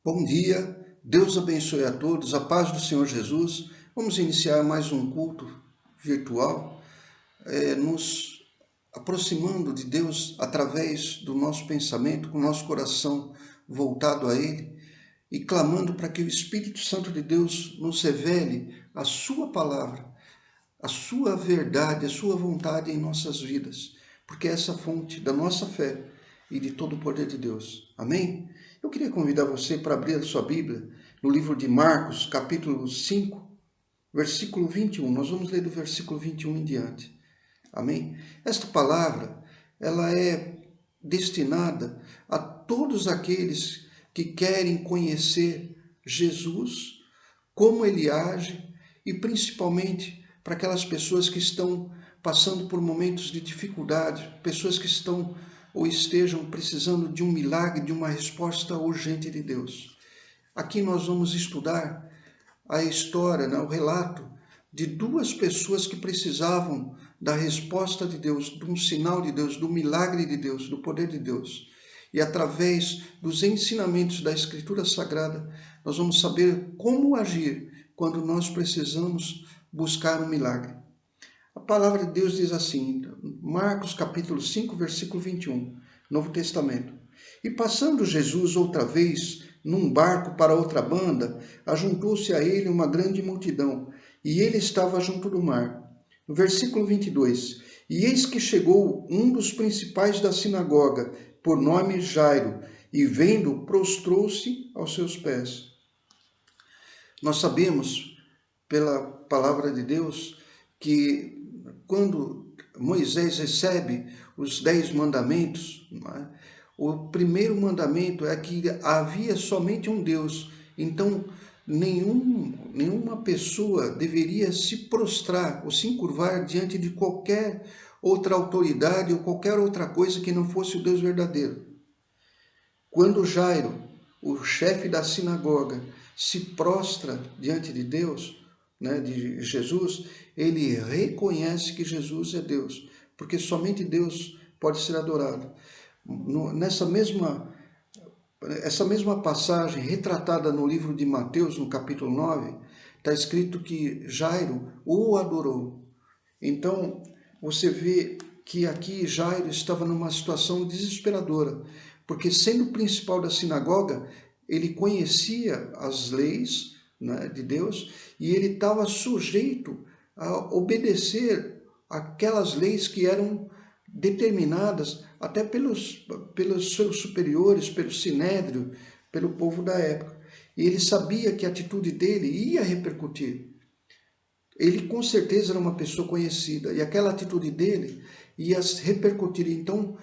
Bom dia, Deus abençoe a todos, a paz do Senhor Jesus. Vamos iniciar mais um culto virtual, nos aproximando de Deus através do nosso pensamento, com o nosso coração voltado a Ele e clamando para que o Espírito Santo de Deus nos revele a Sua palavra, a Sua verdade, a Sua vontade em nossas vidas, porque é essa fonte da nossa fé e de todo o poder de Deus. Amém? Eu queria convidar você para abrir a sua Bíblia no livro de Marcos, capítulo 5, versículo 21. Nós vamos ler do versículo 21 em diante. Amém? Esta palavra, ela é destinada a todos aqueles que querem conhecer Jesus, como ele age e principalmente para aquelas pessoas que estão passando por momentos de dificuldade, pessoas que estão ou estejam precisando de um milagre, de uma resposta urgente de Deus. Aqui nós vamos estudar a história, o relato de duas pessoas que precisavam da resposta de Deus, de um sinal de Deus, do milagre de Deus, do poder de Deus. E através dos ensinamentos da Escritura Sagrada, nós vamos saber como agir quando nós precisamos buscar um milagre. A palavra de Deus diz assim, Marcos capítulo 5, versículo 21, Novo Testamento. E passando Jesus outra vez num barco para outra banda, ajuntou-se a ele uma grande multidão, e ele estava junto do mar. No versículo 22, e eis que chegou um dos principais da sinagoga, por nome Jairo, e vendo, prostrou-se aos seus pés. Nós sabemos, pela palavra de Deus, que quando Moisés recebe os 10 mandamentos, o primeiro mandamento é que havia somente um Deus. Então, nenhuma pessoa deveria se prostrar ou se encurvar diante de qualquer outra autoridade ou qualquer outra coisa que não fosse o Deus verdadeiro. Quando Jairo, o chefe da sinagoga, se prostra diante de Deus, de Jesus, ele reconhece que Jesus é Deus, porque somente Deus pode ser adorado. Essa mesma passagem, retratada no livro de Mateus, no capítulo 9, está escrito que Jairo o adorou. Então, você vê que aqui Jairo estava numa situação desesperadora, porque sendo o principal da sinagoga, ele conhecia as leis, de Deus, e ele estava sujeito a obedecer aquelas leis que eram determinadas até pelos seus superiores, pelo sinédrio, pelo povo da época. E ele sabia que a atitude dele ia repercutir. Ele com certeza era uma pessoa conhecida, e aquela atitude dele ia repercutir. Então,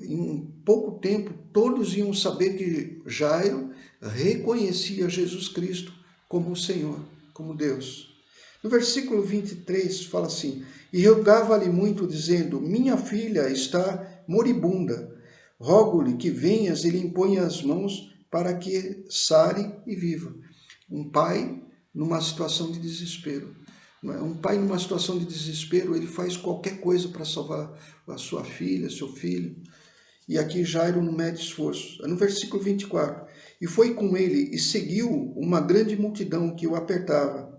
em pouco tempo, todos iam saber que Jairo reconhecia Jesus Cristo como o Senhor, como Deus. No versículo 23 fala assim, e rogava-lhe muito, dizendo, minha filha está moribunda, rogo-lhe que venhas e lhe imponha as mãos para que sare e viva. Um pai numa situação de desespero. Um pai numa situação de desespero, ele faz qualquer coisa para salvar a sua filha, seu filho. E aqui Jairo não mede esforço. No versículo 24, e foi com ele e seguiu uma grande multidão que o apertava.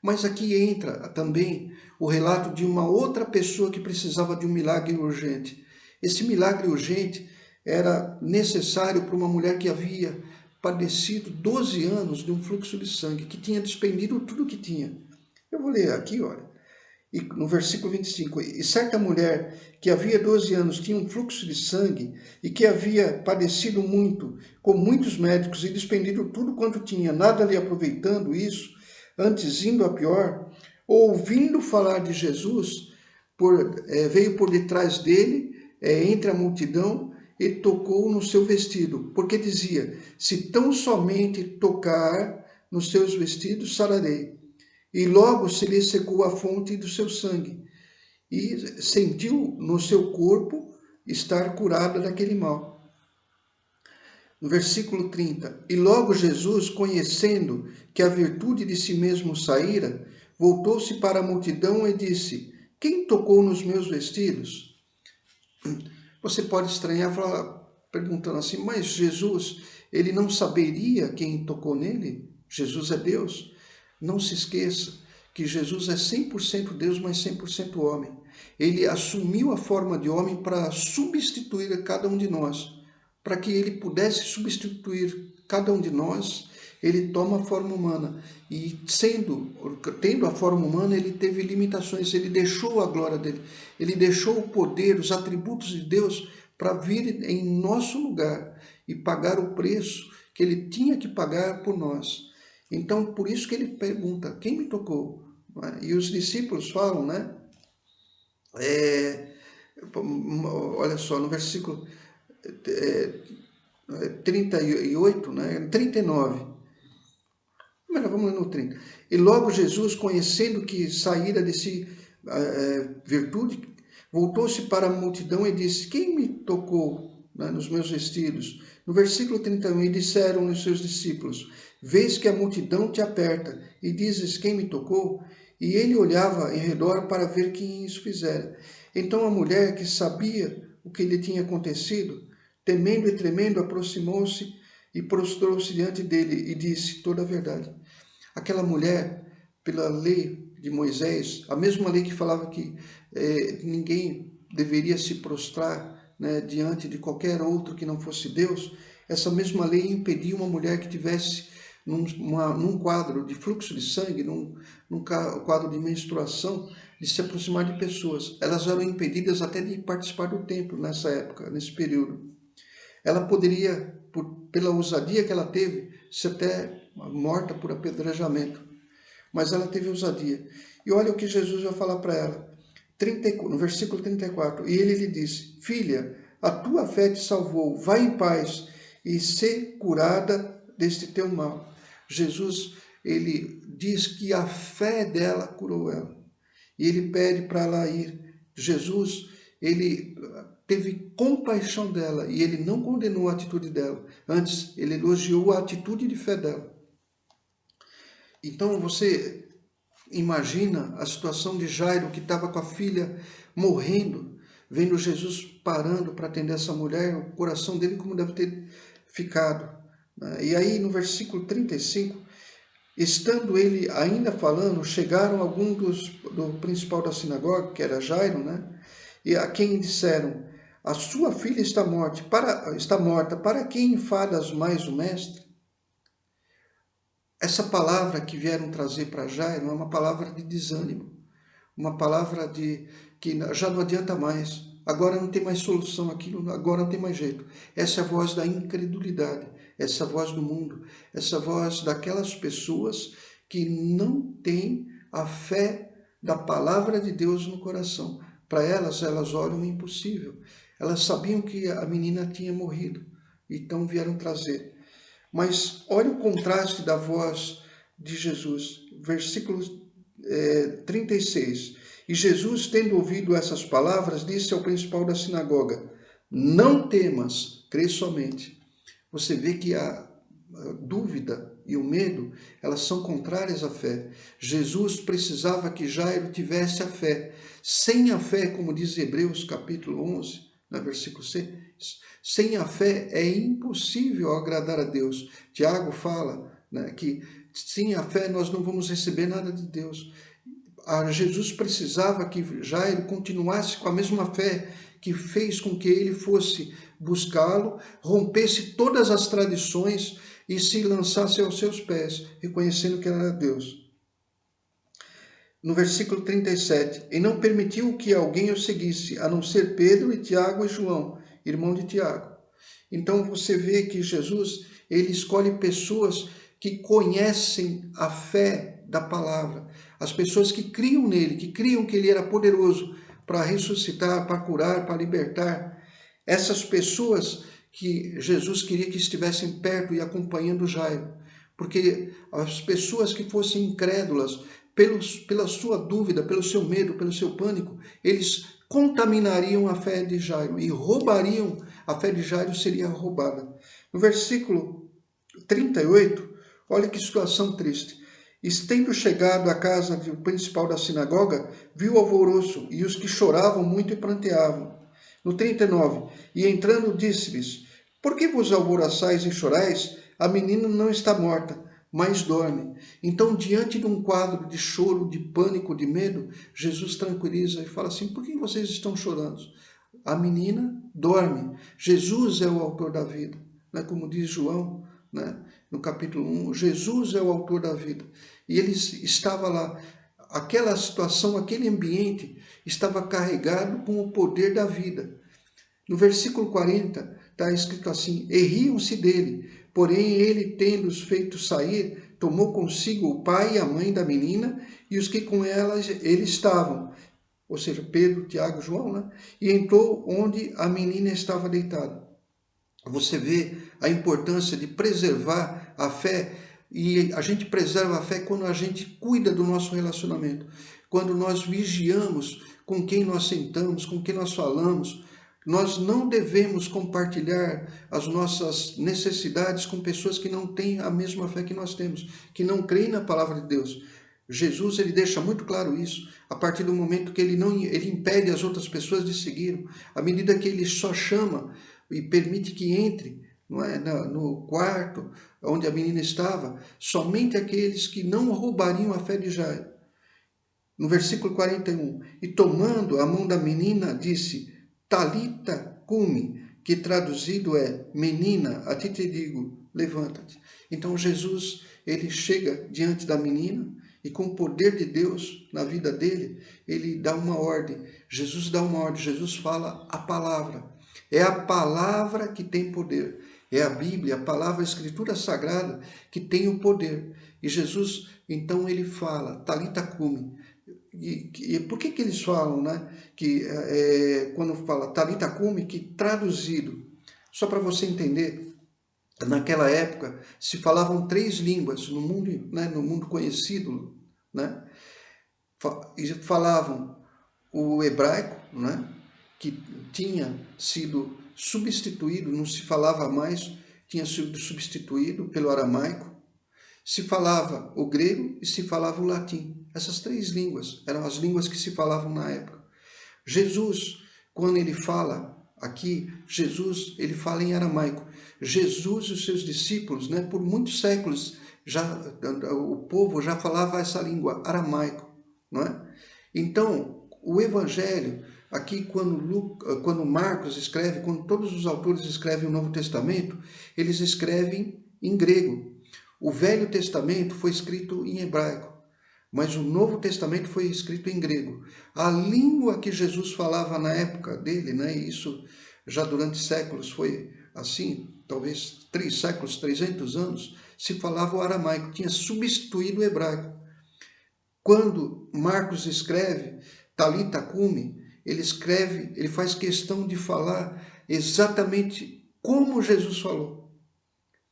Mas aqui entra também o relato de uma outra pessoa que precisava de um milagre urgente. Esse milagre urgente era necessário para uma mulher que havia padecido 12 anos de um fluxo de sangue, que tinha despendido tudo o que tinha. Eu vou ler aqui, olha. E no versículo 25, e certa mulher que havia 12 anos tinha um fluxo de sangue e que havia padecido muito, com muitos médicos e despendido tudo quanto tinha, nada lhe aproveitando isso, antes indo a pior, ouvindo falar de Jesus, veio por detrás dele, entre a multidão, e tocou no seu vestido, porque dizia, se tão somente tocar nos seus vestidos, sararei. E logo se lhe secou a fonte do seu sangue, e sentiu no seu corpo estar curada daquele mal. No versículo 30, e logo Jesus, conhecendo que a virtude de si mesmo saíra, voltou-se para a multidão e disse, quem tocou nos meus vestidos? Você pode estranhar e falar, perguntando assim, mas Jesus, ele não saberia quem tocou nele? Jesus é Deus. Não se esqueça que Jesus é 100% Deus, mas 100% homem. Ele assumiu a forma de homem para substituir cada um de nós. Para que ele pudesse substituir cada um de nós, ele toma a forma humana. E tendo a forma humana, ele teve limitações, ele deixou a glória dele, ele deixou o poder, os atributos de Deus para vir em nosso lugar e pagar o preço que ele tinha que pagar por nós. Então, por isso que ele pergunta, quem me tocou? E os discípulos falam, né? Olha só, no versículo 38, né? 39. Mas vamos no 30. E logo Jesus, conhecendo que saíra de si virtude, voltou-se para a multidão e disse, quem me tocou, né, nos meus vestidos? No versículo 31, e disseram os seus discípulos, vês que a multidão te aperta, e dizes, quem me tocou? E ele olhava em redor para ver quem isso fizera. Então a mulher, que sabia o que lhe tinha acontecido, temendo e tremendo, aproximou-se e prostrou-se diante dele e disse toda a verdade. Aquela mulher, pela lei de Moisés, a mesma lei que falava que ninguém deveria se prostrar, né, diante de qualquer outro que não fosse Deus, essa mesma lei impedia uma mulher que tivesse num quadro de fluxo de sangue, num quadro de menstruação, de se aproximar de pessoas. Elas eram impedidas até de participar do templo nessa época, nesse período. Ela poderia, pela ousadia que ela teve, ser até morta por apedrejamento. Mas ela teve ousadia. E olha o que Jesus vai falar para ela. No versículo 34. E ele lhe disse, filha, a tua fé te salvou. Vai em paz e sê curada deste teu mal. Jesus, ele diz que a fé dela curou ela. E ele pede para ela ir. Jesus, ele teve compaixão dela e ele não condenou a atitude dela. Antes, ele elogiou a atitude de fé dela. Então você imagina a situação de Jairo, que estava com a filha morrendo, vendo Jesus parando para atender essa mulher, o coração dele como deve ter ficado. E aí no versículo 35, estando ele ainda falando, chegaram alguns do principal da sinagoga, que era Jairo, né? E a quem disseram, a sua filha está morta, para quem enfadas mais o mestre? Essa palavra que vieram trazer para Jairo é uma palavra de desânimo, uma palavra de que já não adianta mais, agora não tem mais solução aquilo, agora não tem mais jeito. Essa é a voz da incredulidade, essa é a voz do mundo, essa é a voz daquelas pessoas que não têm a fé da palavra de Deus no coração. Para elas olham o impossível. Elas sabiam que a menina tinha morrido, então vieram trazer. Mas olha o contraste da voz de Jesus, versículo 36. E Jesus, tendo ouvido essas palavras, disse ao principal da sinagoga, não temas, crê somente. Você vê que a dúvida e o medo, elas são contrárias à fé. Jesus precisava que Jairo tivesse a fé. Sem a fé, como diz Hebreus capítulo 11, no versículo 6, sem a fé é impossível agradar a Deus. Tiago fala, né, que sem a fé nós não vamos receber nada de Deus. Jesus precisava que Jairo continuasse com a mesma fé que fez com que ele fosse buscá-lo, rompesse todas as tradições e se lançasse aos seus pés, reconhecendo que era Deus. No versículo 37, e não permitiu que alguém o seguisse, a não ser Pedro e Tiago e João, irmão de Tiago. Então você vê que Jesus, ele escolhe pessoas que conhecem a fé da palavra, as pessoas que criam nele, que criam que ele era poderoso para ressuscitar, para curar, para libertar. Essas pessoas que Jesus queria que estivessem perto e acompanhando Jairo, porque as pessoas que fossem incrédulas, pela sua dúvida, pelo seu medo, pelo seu pânico, eles contaminariam a fé de Jairo e roubariam, a fé de Jairo seria roubada. No versículo 38, olha que situação triste. Tendo chegado à casa do principal da sinagoga, viu o alvoroço e os que choravam muito e pranteavam. No 39, e entrando disse-lhes, Por que vos alvoroçais e chorais? A menina não está morta, mas dorme. Então, diante de um quadro de choro, de pânico, de medo, Jesus tranquiliza e fala assim: por que vocês estão chorando? A menina dorme. Jesus é o autor da vida, né? Como diz João, né? No capítulo 1, Jesus é o autor da vida. E ele estava lá. Aquela situação, aquele ambiente estava carregado com o poder da vida. No versículo 40 está escrito assim: e riam-se dele, porém ele, tendo-os feito sair, tomou consigo o pai e a mãe da menina e os que com elas ele estavam, ou seja, Pedro, Tiago, João, né? E entrou onde a menina estava deitada. Você vê a importância de preservar a fé, e a gente preserva a fé quando a gente cuida do nosso relacionamento, quando nós vigiamos com quem nós sentamos, com quem nós falamos. Nós não devemos compartilhar as nossas necessidades com pessoas que não têm a mesma fé que nós temos, que não creem na palavra de Deus. Jesus, ele deixa muito claro isso, a partir do momento que ele impede as outras pessoas de seguir, à medida que ele só chama e permite que entre, não é, no quarto onde a menina estava, somente aqueles que não roubariam a fé de Jairo. No versículo 41, e tomando a mão da menina, disse: Talita cumi, que traduzido é: menina, a ti te digo, levanta-te. Então Jesus, ele chega diante da menina e com o poder de Deus na vida dele, ele dá uma ordem. Jesus dá uma ordem, Jesus fala a palavra. É a palavra que tem poder. É a Bíblia, a palavra, a Escritura Sagrada que tem o poder. E Jesus, então, ele fala, Talita cumi. E por que eles falam, né? Que quando fala Talita cumi, que traduzido, só para você entender, naquela época se falavam 3 línguas no mundo, né? No mundo conhecido, né? E falavam o hebraico, né? Que tinha sido substituído, não se falava mais, tinha sido substituído pelo aramaico. Se falava o grego e se falava o latim. Essas 3 línguas eram as línguas que se falavam na época. Jesus, quando ele fala aqui, Jesus, ele fala em aramaico. Jesus e os seus discípulos, né, por muitos séculos, o povo já falava essa língua, aramaico, não é? Então, o evangelho, aqui quando Marcos escreve, quando todos os autores escrevem o Novo Testamento, eles escrevem em grego. O Velho Testamento foi escrito em hebraico, mas o Novo Testamento foi escrito em grego. A língua que Jesus falava na época dele, né, e isso já durante séculos foi assim, talvez 3 séculos, 300 anos, se falava o aramaico, tinha substituído o hebraico. Quando Marcos escreve Talita cumi, ele faz questão de falar exatamente como Jesus falou.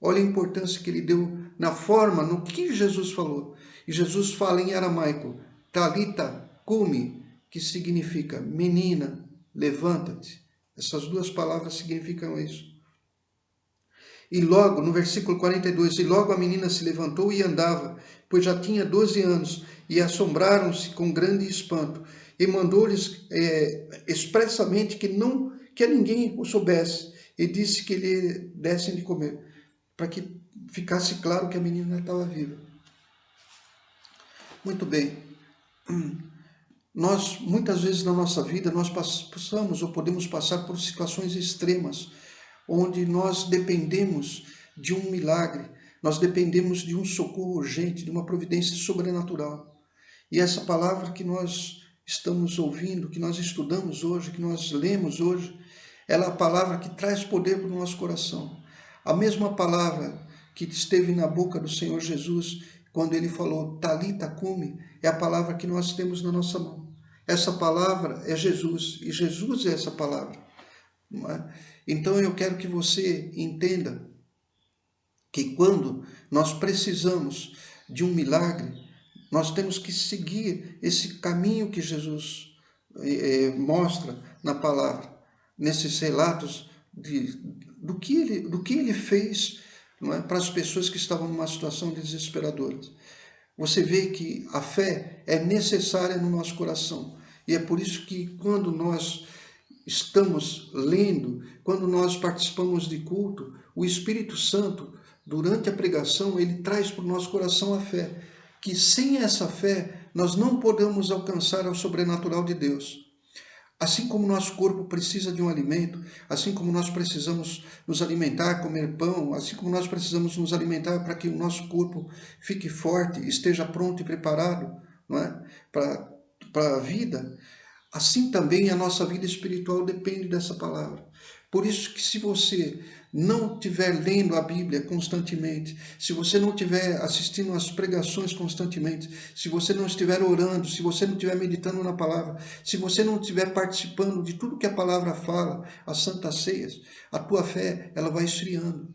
Olha a importância que ele deu na forma, no que Jesus falou. E Jesus fala em aramaico, Talita cumi, que significa menina, levanta-te. Essas 2 palavras significam isso. E logo, no versículo 42, e logo a menina se levantou e andava, pois já tinha 12 anos, e assombraram-se com grande espanto, e mandou-lhes expressamente que a ninguém o soubesse, e disse que lhe dessem de comer, para que ficasse claro que a menina estava viva. Muito bem. Nós, muitas vezes na nossa vida, nós passamos ou podemos passar por situações extremas, onde nós dependemos de um milagre, nós dependemos de um socorro urgente, de uma providência sobrenatural. E essa palavra que nós estamos ouvindo, que nós estudamos hoje, que nós lemos hoje, ela é a palavra que traz poder para o nosso coração. A mesma palavra que esteve na boca do Senhor Jesus, quando ele falou Talita cumi, é a palavra que nós temos na nossa mão. Essa palavra é Jesus, e Jesus é essa palavra. Não é? Então eu quero que você entenda que quando nós precisamos de um milagre, nós temos que seguir esse caminho que Jesus mostra na palavra, nesses relatos do que ele fez, não é, para as pessoas que estavam numa situação desesperadora. Você vê que a fé é necessária no nosso coração. E é por isso que quando nós estamos lendo, quando nós participamos de culto, o Espírito Santo, durante a pregação, ele traz para o nosso coração a fé, que sem essa fé nós não podemos alcançar o sobrenatural de Deus. Assim como nosso corpo precisa de um alimento, assim como nós precisamos nos alimentar, comer pão, assim como nós precisamos nos alimentar para que o nosso corpo fique forte, esteja pronto e preparado, não é? para a vida, assim também a nossa vida espiritual depende dessa palavra. Por isso que se você não estiver lendo a Bíblia constantemente, se você não estiver assistindo às pregações constantemente, se você não estiver orando, se você não estiver meditando na palavra, se você não estiver participando de tudo que a palavra fala, as santas ceias, a tua fé ela vai esfriando.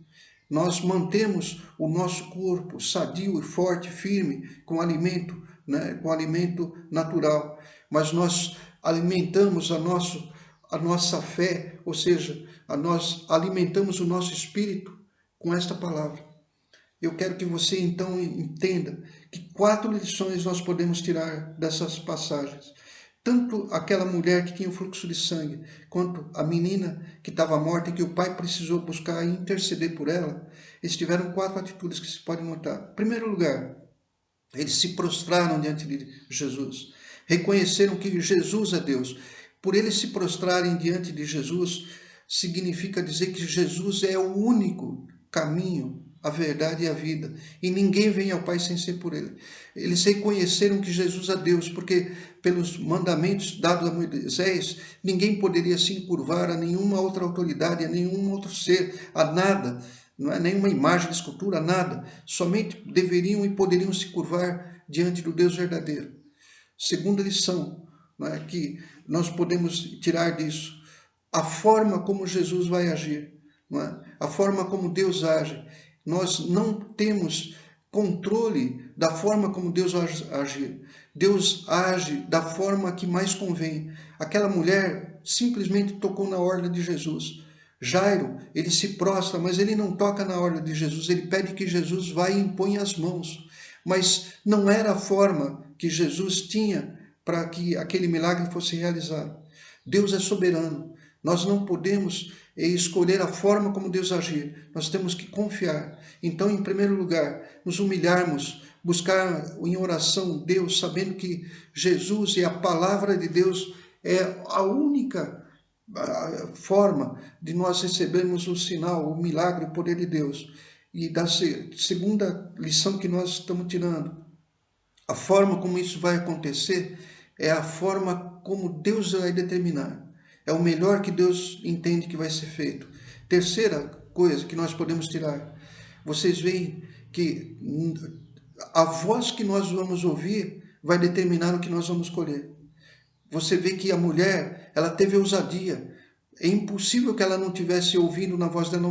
Nós mantemos o nosso corpo sadio e forte, firme, com alimento, né, com alimento natural, mas nós alimentamos a nossa fé, ou seja, nós alimentamos o nosso espírito com esta palavra. Eu quero que você então entenda que 4 lições nós podemos tirar dessas passagens. Tanto aquela mulher que tinha o fluxo de sangue, quanto a menina que estava morta e que o pai precisou buscar e interceder por ela, eles tiveram 4 atitudes que se pode notar. Em primeiro lugar, eles se prostraram diante de Jesus, reconheceram que Jesus é Deus. Por eles se prostrarem diante de Jesus, significa dizer que Jesus é o único caminho, a verdade e a vida, e ninguém vem ao Pai sem ser por ele. Eles reconheceram que Jesus é Deus, porque pelos mandamentos dados a Moisés, ninguém poderia se encurvar a nenhuma outra autoridade, a nenhum outro ser, a nada, não é nenhuma imagem de escultura, nada. Somente deveriam e poderiam se curvar diante do Deus verdadeiro. Segunda lição, não é, que nós podemos tirar disso, a forma como Jesus vai agir, não é? A forma como Deus age. Nós não temos controle da forma como Deus age. Deus age da forma que mais convém. Aquela mulher simplesmente tocou na orla de Jesus. Jairo, ele se prostra, mas ele não toca na orla de Jesus, ele pede que Jesus vá e imponha as mãos. Mas não era a forma que Jesus tinha para que aquele milagre fosse realizado. Deus é soberano. Nós não podemos escolher a forma como Deus agir. Nós temos que confiar. Então, em primeiro lugar, nos humilharmos, buscar em oração Deus, sabendo que Jesus e a palavra de Deus é a única forma de nós recebermos o sinal, o milagre, o poder de Deus. E da segunda lição que nós estamos tirando, a forma como isso vai acontecer é a forma como Deus vai determinar. É o melhor que Deus entende que vai ser feito. Terceira coisa que nós podemos tirar. Vocês veem que a voz que nós vamos ouvir vai determinar o que nós vamos colher. Você vê que a mulher, ela teve ousadia. É impossível que ela não tivesse ouvindo na voz dela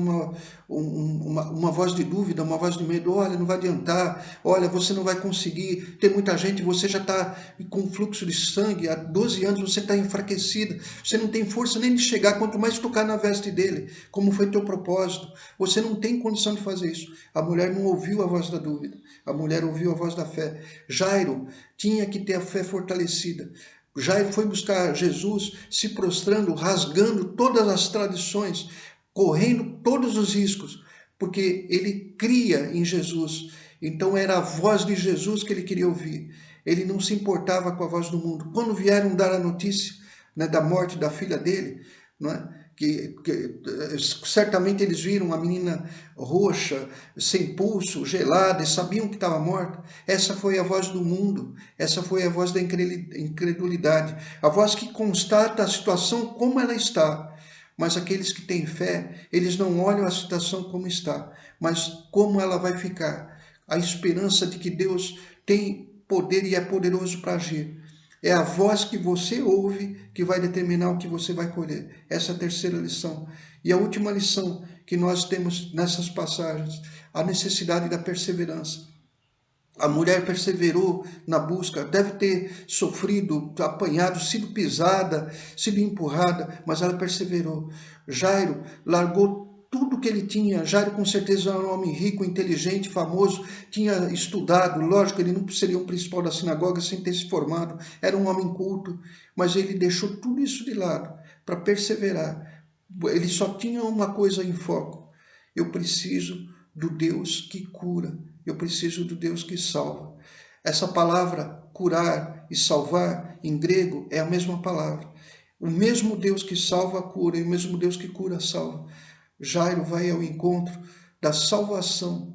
uma voz de dúvida, uma voz de medo. Olha, não vai adiantar. Olha, você não vai conseguir. Tem muita gente, você já está com fluxo de sangue. Há 12 anos você está enfraquecida. Você não tem força nem de chegar, quanto mais tocar na veste dele. Como foi teu propósito? Você não tem condição de fazer isso. A mulher não ouviu a voz da dúvida. A mulher ouviu a voz da fé. Jairo tinha que ter a fé fortalecida. Jairo foi buscar Jesus se prostrando, rasgando todas as tradições, correndo todos os riscos, porque ele cria em Jesus. Então era a voz de Jesus que ele queria ouvir. Ele não se importava com a voz do mundo. Quando vieram dar a notícia, né, da morte da filha dele, não é? Que certamente eles viram a menina roxa, sem pulso, gelada, e sabiam que estava morta. Essa foi a voz do mundo, essa foi a voz da incredulidade, a voz que constata a situação como ela está. Mas aqueles que têm fé, eles não olham a situação como está, mas como ela vai ficar. A esperança de que Deus tem poder e é poderoso para agir. É a voz que você ouve que vai determinar o que você vai colher. Essa é a terceira lição. E a última lição que nós temos nessas passagens, a necessidade da perseverança. A mulher perseverou na busca, deve ter sofrido, apanhado, sido pisada, sido empurrada, mas ela perseverou. Jairo largou tudo que ele tinha. Jairo com certeza era um homem rico, inteligente, famoso, tinha estudado. Lógico, ele não seria um principal da sinagoga sem ter se formado, era um homem culto, mas ele deixou tudo isso de lado para perseverar. Ele só tinha uma coisa em foco: eu preciso do Deus que cura, eu preciso do Deus que salva. Essa palavra curar e salvar em grego é a mesma palavra. O mesmo Deus que salva cura e o mesmo Deus que cura salva. Jairo vai ao encontro da salvação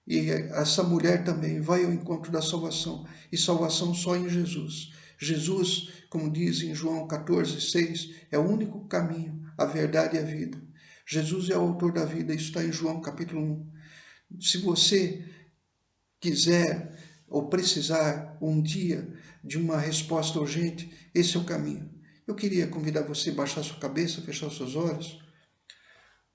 e essa mulher também vai ao encontro da salvação, e salvação só em Jesus. Jesus, como diz em João 14:6, é o único caminho, a verdade e a vida. Jesus é o autor da vida, isso está em João capítulo 1. Se você quiser ou precisar um dia de uma resposta urgente, esse é o caminho. Eu queria convidar você a baixar sua cabeça, fechar os seus olhos.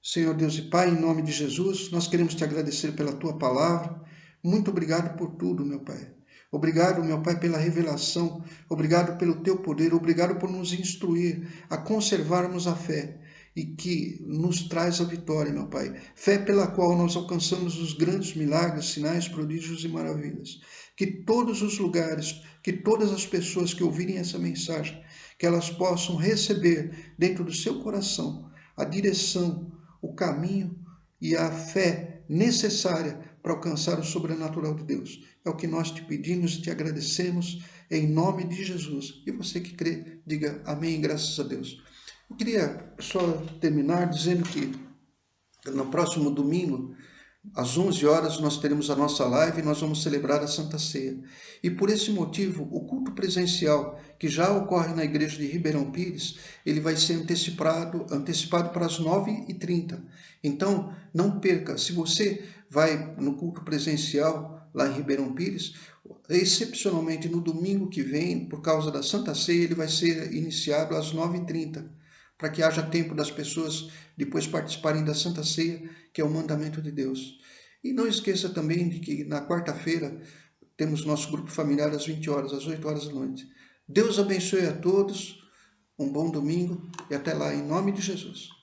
Senhor Deus e Pai, em nome de Jesus, nós queremos te agradecer pela tua palavra. Muito obrigado por tudo, meu Pai. Obrigado, meu Pai, pela revelação. Obrigado pelo teu poder. Obrigado por nos instruir a conservarmos a fé e que nos traz a vitória, meu Pai. Fé pela qual nós alcançamos os grandes milagres, sinais, prodígios e maravilhas. Que todos os lugares, que todas as pessoas que ouvirem essa mensagem, que elas possam receber dentro do seu coração a direção, o caminho e a fé necessária para alcançar o sobrenatural de Deus. É o que nós te pedimos e te agradecemos em nome de Jesus. E você que crê, diga amém, graças a Deus. Eu queria só terminar dizendo que no próximo domingo, às 11 horas, nós teremos a nossa live e nós vamos celebrar a Santa Ceia. E por esse motivo, o culto presencial, que já ocorre na igreja de Ribeirão Pires, ele vai ser antecipado para as 9h30. Então, não perca. Se você vai no culto presencial lá em Ribeirão Pires, excepcionalmente no domingo que vem, por causa da Santa Ceia, ele vai ser iniciado às 9h30. Para que haja tempo das pessoas depois participarem da Santa Ceia, que é o mandamento de Deus. E não esqueça também de que na quarta-feira temos nosso grupo familiar às 20 horas, às 8 horas da noite. Deus abençoe a todos, um bom domingo e até lá, em nome de Jesus.